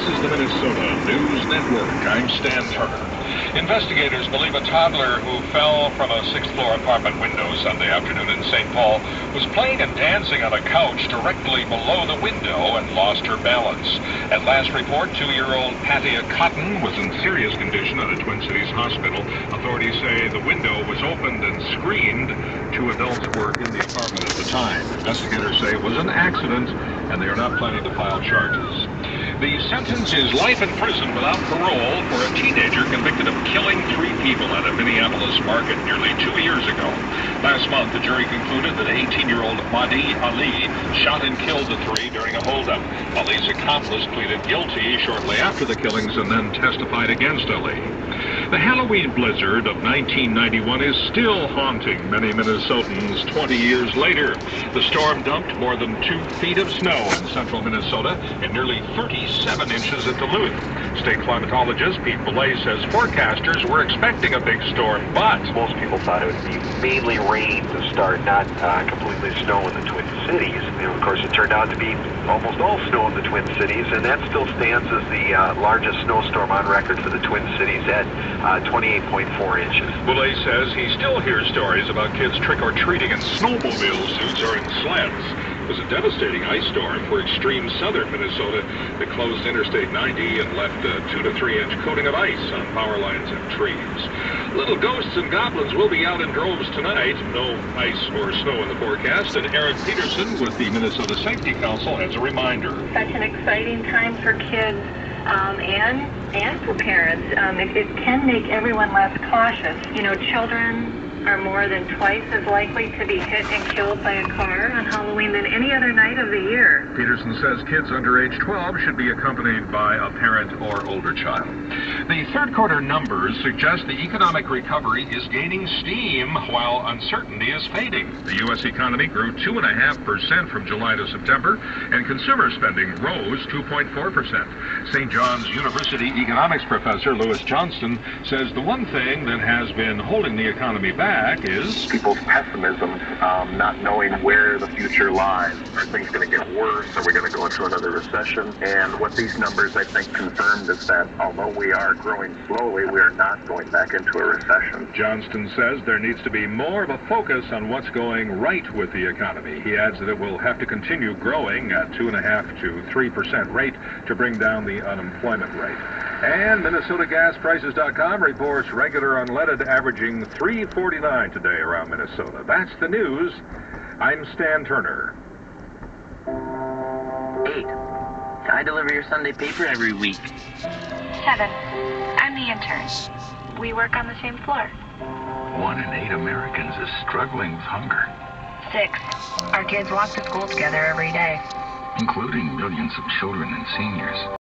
is the Minnesota News Network. I'm Stan Turner. Investigators believe a toddler who fell from a sixth-floor apartment window Sunday afternoon in St. Paul was playing and dancing on a couch directly below the window and lost her balance. At last report, 2-year-old Pattia Cotton was in serious condition at a Twin Cities hospital. Authorities say the window was opened and screened. 2 adults were in the apartment at the time. Investigators say it was an accident, and they are not planning to file charges. The sentence is life in prison without parole for a teenager convicted of killing 3 people at a Minneapolis market nearly 2 years ago. Last month, the jury concluded that 18-year-old Mahdi Ali shot and killed the 3 during a holdup. Ali's accomplice pleaded guilty shortly after the killings and then testified against Ali. The Halloween blizzard of 1991 is still haunting many Minnesotans 20 years later. The storm dumped more than 2 feet of snow in central Minnesota and nearly 37 inches at Duluth. State climatologist Pete Belay says forecasters were expecting a big storm, but most people thought it would be mainly rain to start, not completely snow in the Twin Cities. And of course, it turned out to be almost all snow in the Twin Cities, and that still stands as the largest snowstorm on record for the Twin Cities at 28.4 inches. Belay says he still hears stories about kids trick-or-treating in snowmobile suits or in sleds. It was a devastating ice storm for extreme southern Minnesota that closed Interstate 90 and left a 2 to 3 inch coating of ice on power lines and trees. Little ghosts and goblins will be out in droves tonight. No ice or snow in the forecast, and Eric Peterson with the Minnesota Safety Council has a reminder. Such an exciting time for kids and for parents. It can make everyone less cautious. You know, children are more than twice as likely to be hit and killed by a car on Halloween than any other night of the year. Peterson says kids under age 12 should be accompanied by a parent or older child. The third quarter numbers suggest the economic recovery is gaining steam while uncertainty is fading. The U.S. economy grew 2.5% from July to September, and consumer spending rose 2.4%. St. John's University economics professor Louis Johnston says the one thing that has been holding the economy back is people's pessimism, not knowing where the future lies. Are things going to get worse? Are we going to go into another recession? And what these numbers, I think, confirmed is that although we are growing slowly, we are not going back into a recession. Johnston says there needs to be more of a focus on what's going right with the economy. He adds that it will have to continue growing at 2.5% to 3% rate to bring down the unemployment rate. And MinnesotaGasPrices.com reports regular unleaded averaging $3.49 today around Minnesota. That's the news. I'm Stan Turner. 8. I deliver your Sunday paper every week. 7. I'm the intern. We work on the same floor. 1 in 8 Americans is struggling with hunger. 6. Our kids walk to school together every day. Including millions of children and seniors.